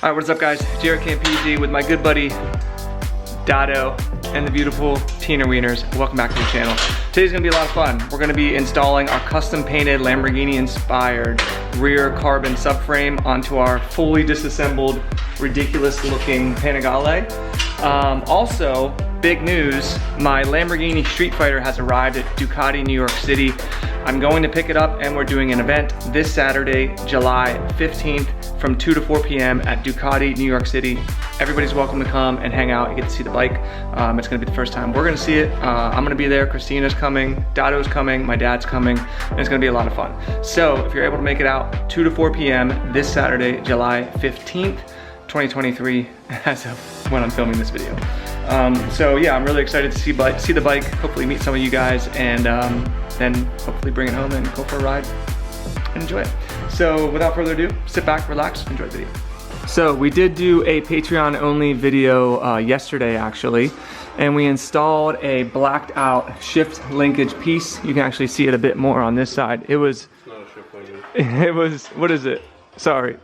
Alright, what's up guys? JaretCampisi with my good buddy Dado and the beautiful Tina Wieners. Welcome back to the channel. Today's gonna be a lot of fun. We're gonna be installing our custom painted Lamborghini inspired rear carbon subframe onto our fully disassembled, ridiculous looking Panigale. Also, big news, my Lamborghini Street Fighter has arrived at Ducati, New York City. I'm going to pick it up and we're doing an event this Saturday, July 15th from 2 to 4 p.m. at Ducati, New York City. Everybody's welcome to come and hang out. You get to see the bike. It's gonna be the first time we're gonna see it. I'm gonna be there, Christina's coming, Dado's coming, my dad's coming, and it's gonna be a lot of fun. So if you're able to make it out 2 to 4 p.m. this Saturday, July 15th, 2023, as of when I'm filming this video. So yeah, I'm really excited to see the bike, hopefully meet some of you guys, and then hopefully bring it home and go for a ride and enjoy it. So without further ado, sit back, relax, enjoy the video. So we did do a Patreon only video yesterday actually, and we installed a blacked out shift linkage piece. You can actually see it a bit more on this side. It was, it's not a shift linkage. It was, what is it? Sorry,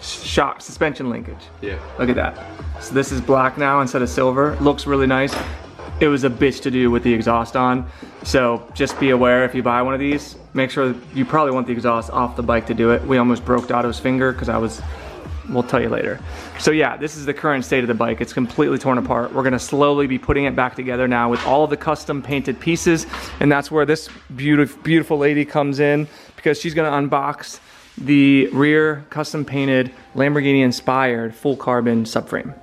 shock suspension linkage. Yeah. Look at that. So this is black now instead of silver. Looks really nice. It was a bitch to do with the exhaust on. So just be aware if you buy one of these, make sure you probably want the exhaust off the bike to do it. We almost broke Dado's finger because we'll tell you later. So yeah, this is the current state of the bike. It's completely torn apart. We're gonna slowly be putting it back together now with all of the custom painted pieces. And that's where this beautiful lady comes in, because she's gonna unbox the rear custom painted Lamborghini inspired full carbon subframe.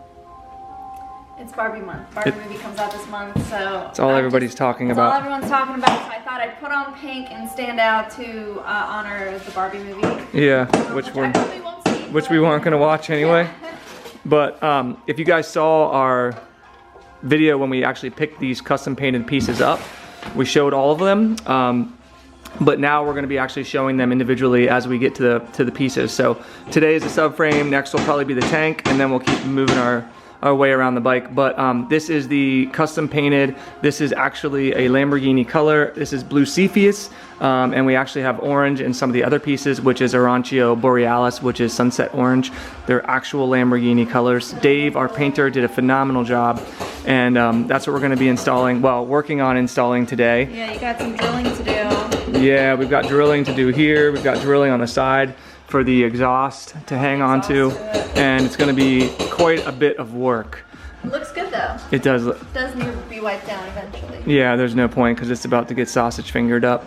It's Barbie month. Barbie movie comes out this month, so it's all everybody's talking about. It's all everyone's talking about, so I thought I'd put on pink and stand out to honor the Barbie movie. Yeah, which we weren't gonna watch anyway. Yeah. But if you guys saw our video when we actually picked these custom painted pieces up, we showed all of them. But now we're gonna be actually showing them individually as we get to the pieces. So today is the subframe, next will probably be the tank, and then we'll keep moving our way around the bike. But this is the custom painted. This is actually a Lamborghini color. This is blue Cepheus, and we actually have orange in some of the other pieces, which is Arancio Borealis, which is sunset orange. They're actual Lamborghini colors. Dave, our painter, did a phenomenal job, and that's what we're gonna be installing, well, working on installing today. Yeah, you got some drilling to do. Yeah, we've got drilling to do here. We've got drilling on the side for the exhaust to hang on to, and it's gonna be quite a bit of work. It looks good though. It does. It does need to be wiped down eventually. Yeah, there's no point because it's about to get sausage fingered up,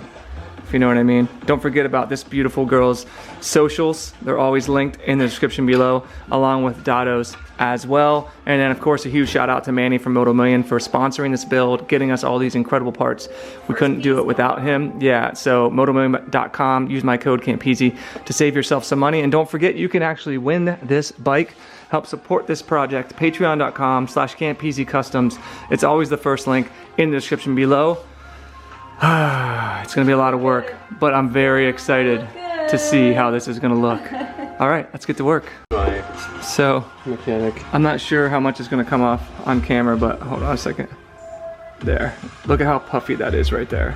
if you know what I mean. Don't forget about this beautiful girl's socials. They're always linked in the description below, along with Dado's as well. And then of course a huge shout out to Manny from Moto Million for sponsoring this build, getting us all these incredible parts. We couldn't do it without him. Yeah, so motomillion.com, use my code Campisi to save yourself some money. And don't forget, you can actually win this bike. Help support this project, patreon.com/Campisi Customs. It's always the first link in the description below. It's gonna be a lot of work, but I'm very excited to see how this is gonna look. All right, let's get to work. So, mechanic. I'm not sure how much is gonna come off on camera, but hold on a second. There, look at how puffy that is right there.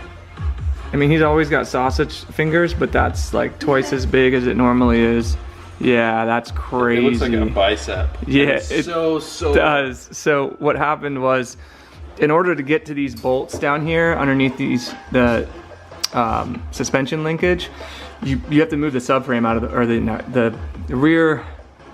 I mean, he's always got sausage fingers, but that's like twice as big as it normally is. Yeah, that's crazy. It looks like a bicep. Yeah, it does. So what happened was, in order to get to these bolts down here underneath the suspension linkage, you have to move the subframe out of the rear,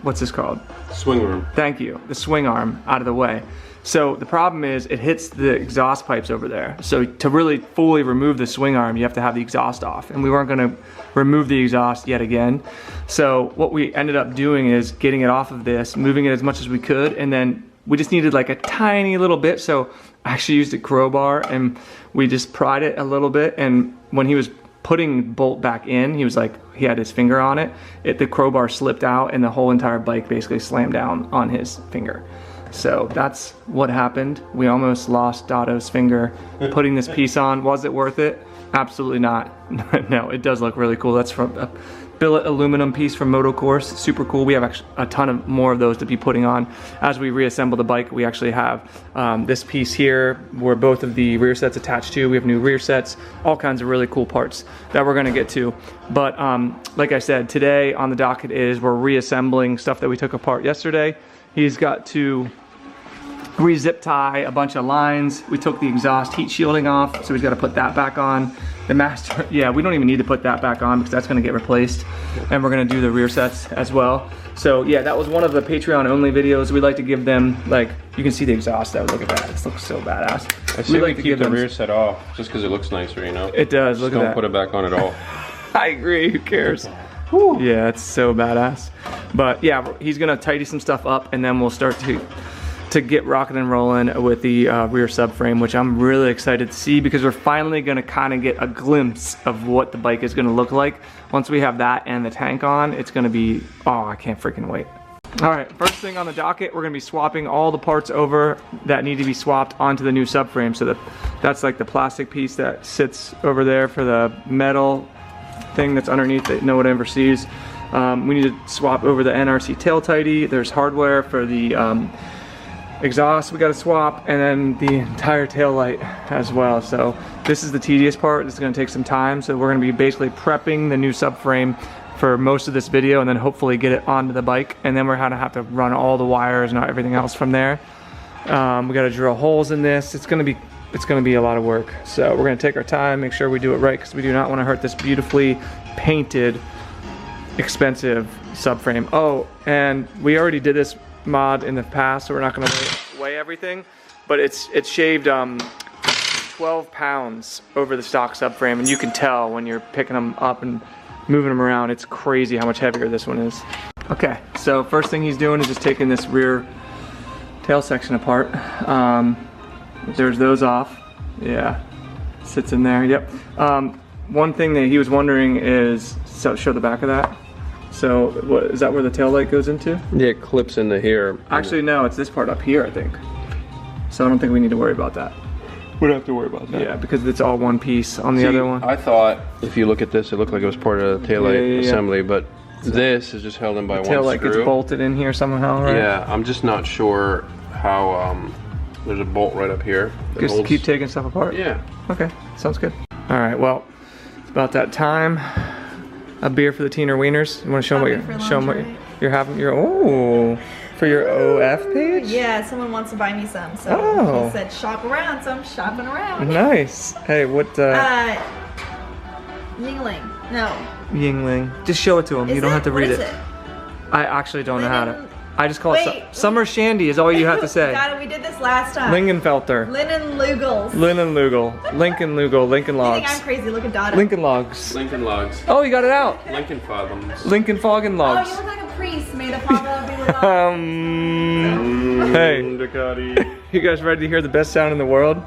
what's this called? Swing arm. Thank you, the swing arm out of the way. So the problem is it hits the exhaust pipes over there. So to really fully remove the swing arm, you have to have the exhaust off. And we weren't gonna remove the exhaust yet again. So what we ended up doing is getting it off of this, moving it as much as we could, and then we just needed like a tiny little bit. So I actually used a crowbar and we just pried it a little bit. And when he was putting the bolt back in, he was like, he had his finger on it. The crowbar slipped out and the whole entire bike basically slammed down on his finger. So that's what happened. We almost lost Dado's finger putting this piece on. Was it worth it? Absolutely not. No, it does look really cool. That's from billet aluminum piece from Motocourse, super cool. We have actually a ton of more of those to be putting on as we reassemble the bike. We actually have this piece here where both of the rear sets attached to. We have new rear sets, all kinds of really cool parts that we're gonna get to. But like I said, today on the docket is we're reassembling stuff that we took apart yesterday. He's got to re-zip tie a bunch of lines. We took the exhaust heat shielding off, so he's got to put that back on. The master, yeah, we don't even need to put that back on because that's going to get replaced. And we're going to do the rear sets as well. So yeah, that was one of the Patreon only videos. We like to give them, like, you can see the exhaust out. Look at that. This looks so badass. I say we keep the rear set off just because it looks nicer, you know? It does. Look at that. Don't put it back on at all. I agree. Who cares? Whew. Yeah, it's so badass. But yeah, he's going to tidy some stuff up, and then we'll start to get rocking and rolling with the rear subframe, which I'm really excited to see because we're finally gonna kind of get a glimpse of what the bike is gonna look like. Once we have that and the tank on, it's gonna be, oh, I can't freaking wait. All right, first thing on the docket, we're gonna be swapping all the parts over that need to be swapped onto the new subframe. So that's like the plastic piece that sits over there for the metal thing that's underneath that no one ever sees. We need to swap over the NRC tail tidy. There's hardware for the exhaust we got to swap, and then the entire tail light as well. So this is the tedious part. It's going to take some time, so we're going to be basically prepping the new subframe for most of this video, and then hopefully get it onto the bike, and then we're going to have to run all the wires and everything else from there. We got to drill holes in this. It's going to be a lot of work, so we're going to take our time, make sure we do it right, because we do not want to hurt this beautifully painted, expensive subframe. Oh, and we already did this mod in the past, so we're not going to weigh everything, but it's shaved 12 pounds over the stock subframe, and you can tell when you're picking them up and moving them around. It's crazy how much heavier this one is. Okay, so first thing he's doing is just taking this rear tail section apart. There's those off. Yeah, sits in there. Yep. One thing that he was wondering is, so show the back of that. So, what, is that where the tail light goes into? Yeah, it clips into here. Actually, no, it's this part up here, I think. So I don't think we need to worry about that. We don't have to worry about that. Yeah, because it's all one piece on the other one. I thought, if you look at this, it looked like it was part of the tail light assembly, but this is just held in by one screw. The tail light gets bolted in here somehow, right? Yeah, I'm just not sure how, there's a bolt right up here. Just keep taking stuff apart? Yeah. Okay, sounds good. All right, well, it's about that time. A beer for the teener wieners. You want to show them what you're having? For your OF page? Yeah, someone wants to buy me some, so he said shop around, so I'm shopping around. Nice. Hey, what? Yingling. No. Yingling. Just show it to him. You don't have to read it. I actually don't know how to. I just call it Summer Shandy is all you have to say. Got it, we did this last time. Lingenfelter. Linen Lugels. Linen Lugal. Lincoln Lugal. Lincoln Logs. You think I'm crazy? Look at Dada. Lincoln Logs. Lincoln Logs. Oh, you got it out. Lincoln Foggums. Lincoln Foggin Logs. Oh, you look like a priest. May the Father be with us. Hey. You guys ready to hear the best sound in the world?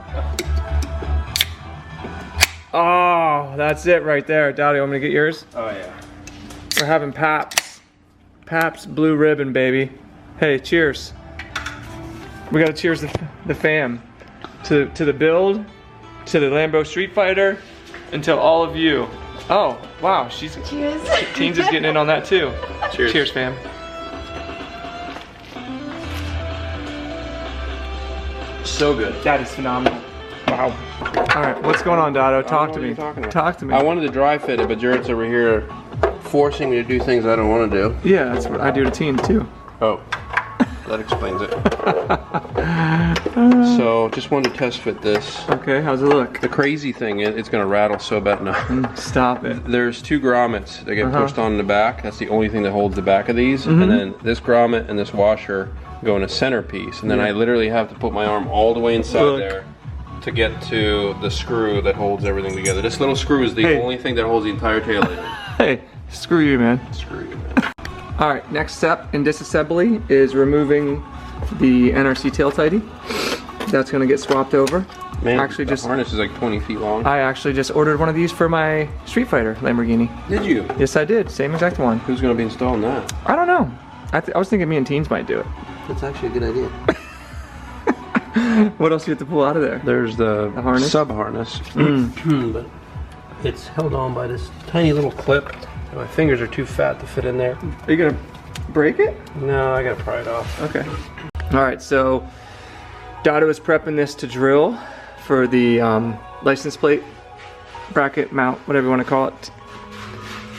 Oh, that's it right there. Dada, you want me to get yours? Oh, yeah. We're having Pabst Blue Ribbon, baby. Hey, cheers. We gotta cheers the fam. To the build, to the Lambo Street Fighter, and to all of you. Oh, wow, she's... Cheers. Teens is getting in on that too. Cheers. Cheers, fam. So good. That is phenomenal. Wow. All right, what's going on, Dado? Talk to me. Talk to me. I wanted to dry fit it, but Jaret's over here forcing me to do things I don't want to do. Yeah, that's what I do to teens too. Oh, that explains it. So, just wanted to test fit this. Okay, how's it look? The crazy thing is, it's gonna rattle so bad now. Stop it. There's two grommets that get pushed on in the back. That's the only thing that holds the back of these. And then this grommet and this washer go in a centerpiece. And then I literally have to put my arm all the way inside there to get to the screw that holds everything together. This little screw is the only thing that holds the entire tail in. Hey, screw you, man. Screw you, man. All right, next step in disassembly is removing the NRC tail tidy. That's gonna get swapped over. Man, actually, the harness is like 20 feet long. I actually just ordered one of these for my Street Fighter Lamborghini. Did you? Yes, I did. Same exact one. Who's gonna be installing that? I don't know. I was thinking me and Teens might do it. That's actually a good idea. What else do you have to pull out of there? There's the harness? Sub harness. But it's held on by this tiny little clip My fingers are too fat to fit in there. Are you gonna break it? No, I gotta pry it off. Okay. All right, so Dado is prepping this to drill for the license plate, bracket, mount, whatever you want to call it.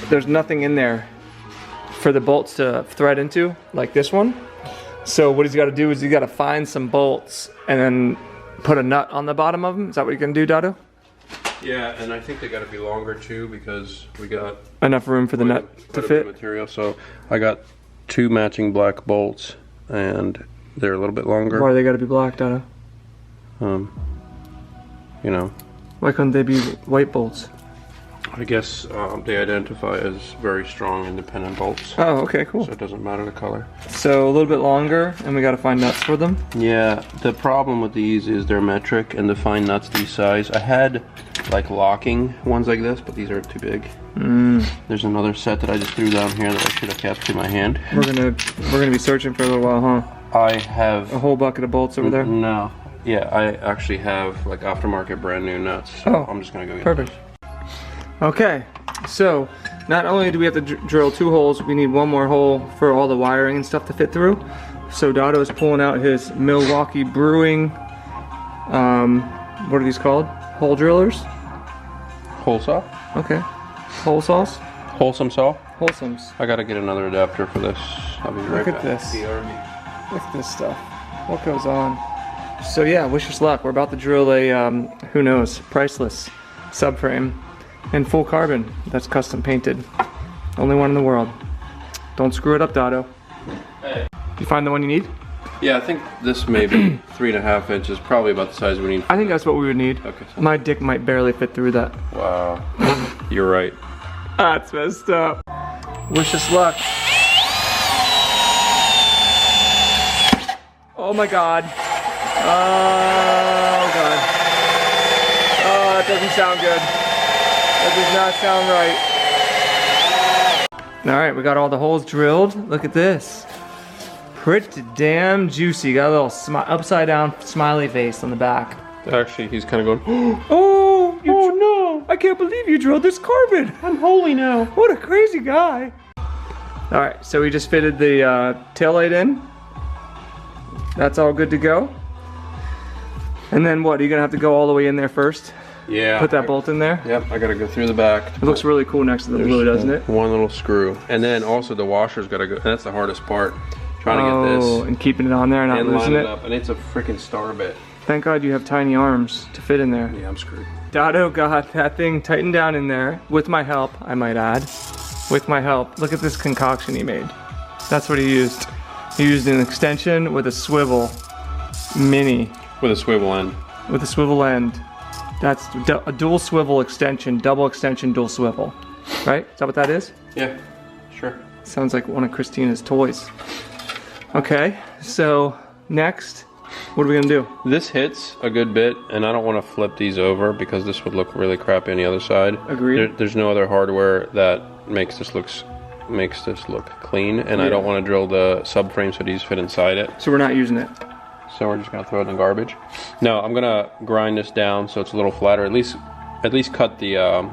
There's nothing in there for the bolts to thread into, like this one. So what he's got to do is he's got to find some bolts and then put a nut on the bottom of them. Is that what you're gonna do, Dado? Yeah, and I think they got to be longer too because we got Enough room for the nut to fit. Material. So I got 2 matching black bolts, and they're a little bit longer. Why they got to be black, Dado? You know. Why couldn't they be white bolts? I guess they identify as very strong independent bolts. Oh, okay, cool. So it doesn't matter the color. So a little bit longer, and we got to find nuts for them. Yeah, the problem with these is they're metric, and to find nuts these size, I had like locking ones like this, but these are too big. There's another set that I just threw down here that I should have kept in my hand. We're gonna be searching for a little while, huh? I have a whole bucket of bolts over there. No, yeah, I actually have like aftermarket brand new nuts. So I'm just gonna go get perfect. Okay, so not only do we have to drill 2 holes, we need 1 more hole for all the wiring and stuff to fit through. So Dado is pulling out his Milwaukee Brewing, what are these called? Hole drillers? Hole saw? Okay. Hole saws? Wholesome saw? Wholesomes. I gotta get another adapter for this. I'll be right back. Look at this. Look at this stuff. What goes on? So yeah, wish us luck. We're about to drill a, who knows, priceless subframe in full carbon that's custom painted. Only one in the world. Don't screw it up, Dado. Hey. You find the one you need? Yeah, I think this may be 3.5 inches, probably about the size we need. I think that's what we would need. Okay. My dick might barely fit through that. Wow. You're right. That's messed up. Wish us luck. Oh my god. Oh god. Oh, that doesn't sound good. That does not sound right. Alright, we got all the holes drilled. Look at this. Pretty damn juicy. Got a little upside down smiley face on the back. Actually, he's kind of going, oh no! I can't believe you drilled this carbon. I'm holy now. What a crazy guy. Alright, so we just fitted the taillight in. That's all good to go. And then what? Are you gonna have to go all the way in there first? Yeah. Put that bolt in there? Yep, I gotta go through the back. It looks really cool next to the blue, doesn't it? One little screw. And then also the washer's gotta go, and that's the hardest part. Trying to get this. And keeping it on there and not losing it. Up, and it's a freaking star bit. Thank God you have tiny arms to fit in there. Yeah, I'm screwed. Dado got that thing tightened down in there, with my help, I might add. With my help. Look at this concoction he made. That's what he used. He used an extension with a swivel mini. With a swivel end. With a swivel end. That's a dual swivel extension, double extension, dual swivel. Right? Is that what that is? Yeah, sure. Sounds like one of Christina's toys. Okay, so next, what are we gonna do? This hits a good bit, and I don't want to flip these over because this would look really crappy on the other side. Agreed. There's no other hardware that makes this look clean, and I don't want to drill the subframe so these fit inside it. So we're not using it. So we're just gonna throw it in the garbage. No, I'm gonna grind this down so it's a little flatter. At least cut the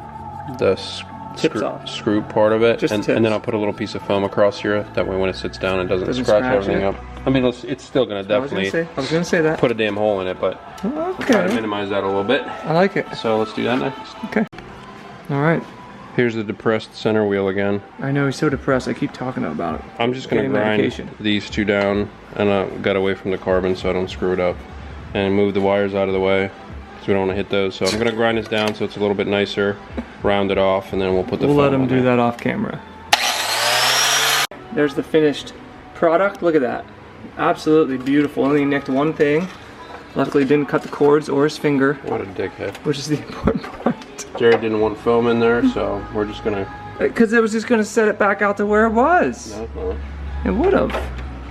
screw part of it, and then I'll put a little piece of foam across here. That way, when it sits down, it doesn't scratch everything up. I mean, it's still gonna definitely. I was gonna say that. Put a damn hole in it, but I'll try to minimize that a little bit. I like it. So let's do that next. Okay. All right. Here's the depressed center wheel again. I know, he's so depressed. I keep talking about it. I'm just gonna grind these 2 down, and I got away from the carbon so I don't screw it up, and move the wires out of the way because we don't want to hit those. So I'm gonna grind this down so it's a little bit nicer, round it off, and then we'll put the. We'll let him do that off camera. There's the finished product. Look at that. Absolutely beautiful. Only nicked one thing. Luckily, didn't cut the cords or his finger. What a dickhead. Which is the important part. Jared didn't want foam in there, so we're just gonna. Because it was just gonna set it back out to where it was. No. It would have.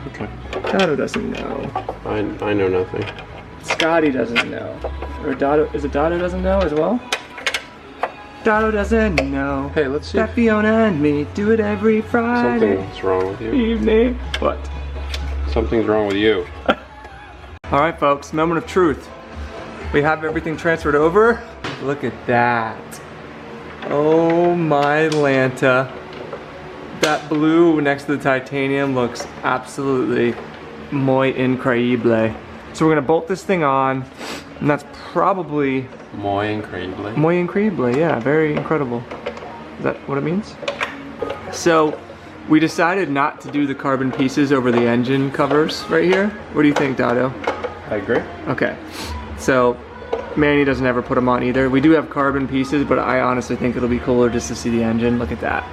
Okay. Dado doesn't know. I know nothing. Scotty doesn't know. Or Dado, is it Dado doesn't know as well? Dado doesn't know. Hey, let's see. That Fiona and me do it every Friday. Something's wrong with you. Evening. What? Something's wrong with you. Alright folks, moment of truth. We have everything transferred over. Look at that. Oh my Lanta. That blue next to the titanium looks absolutely muy increíble. So we're gonna bolt this thing on, and that's probably Muy increíble. muy increíble, yeah, very incredible. Is that what it means? So we decided not to do the carbon pieces over the engine covers right here. What do you think, Dado? I agree. Okay, so Manny doesn't ever put them on either. We do have carbon pieces, but I honestly think it'll be cooler just to see the engine. Look at that.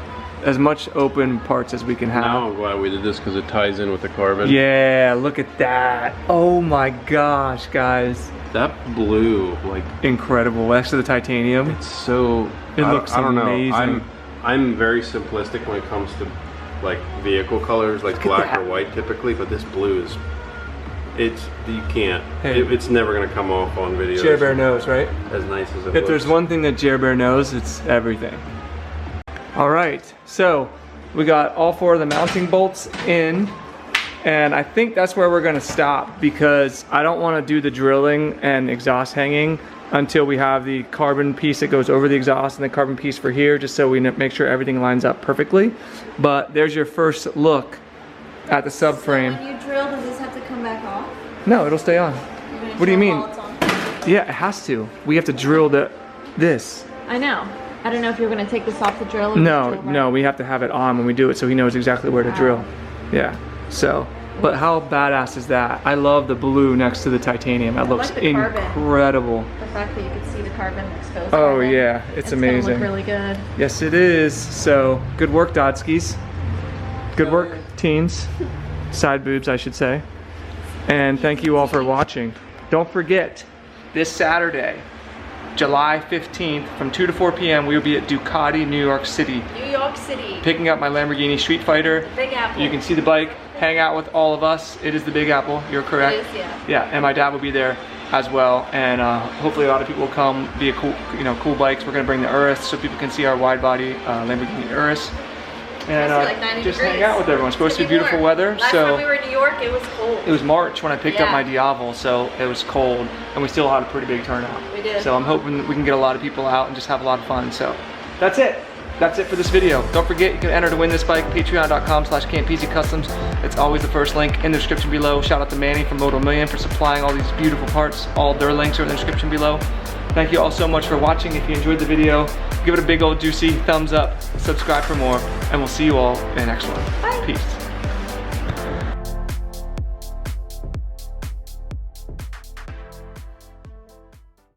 As much open parts as we can have. Now I'm glad we did this because it ties in with the carbon. Yeah, look at that. Oh my gosh, guys. That blue, like, Incredible. Next to the titanium. it's so. It looks I don't amazing. know. I'm very simplistic when it comes to like vehicle colors, like black or white typically, but this blue is. You can't. Hey. It's never gonna come off on video. Jer Bear knows, right? As nice as it If looks. there's one thing that Jer Bear knows, it's everything. All right, so we got all 4 of the mounting bolts in, and I think that's where we're gonna stop because I don't wanna do the drilling and exhaust hanging until we have the carbon piece that goes over the exhaust and the carbon piece for here, just so we make sure everything lines up perfectly. But there's your first look at the subframe. So when you drill, does this have to come back off? No, it'll stay on. You're gonna What do you drill mean? while it's on? Yeah, it has to. We have to drill this. I know. I don't know if you're gonna take this off the drill. Or No, drill no, we have to have it on when we do it so he knows exactly where to drill. Yeah, so, but how badass is that? I love the blue next to the titanium. That looks like the carbon. incredible. The fact that you can see the carbon exposed. Oh carbon, yeah, it's amazing. Gonna look really good. Yes, it is. So, good work, Dodskis. Good work, teens. Side boobs, I should say. And thank you all for watching. Don't forget, this Saturday, July 15th, from 2 to 4 p.m., we will be at Ducati, New York City. New York City. Picking up my Lamborghini Street Fighter. Big Apple. You can see the bike, hang out with all of us. It is the Big Apple, you're correct. It is, yeah. Yeah, and my dad will be there as well. And hopefully a lot of people will come, be a cool, cool bikes. We're gonna bring the Urus so people can see our wide body Lamborghini Urus. And like 90 just degrees. hang out with everyone. It's supposed to be beautiful weather. Last so time we were in New York, it was cold. it was March when I picked up Yeah. my Diavel, so it was cold, and we still had a pretty big turnout. We did. So I'm hoping we can get a lot of people out and just have a lot of fun. So that's it. That's it for this video. Don't forget, you can enter to win this bike, patreon.com/Campisi Customs. It's always the first link in the description below. Shout out to Manny from Moto Million for supplying all these beautiful parts. All their links are in the description below. Thank you all so much for watching. If you enjoyed the video, give it a big old juicy thumbs up, subscribe for more, and we'll see you all in the next one. Bye. Peace.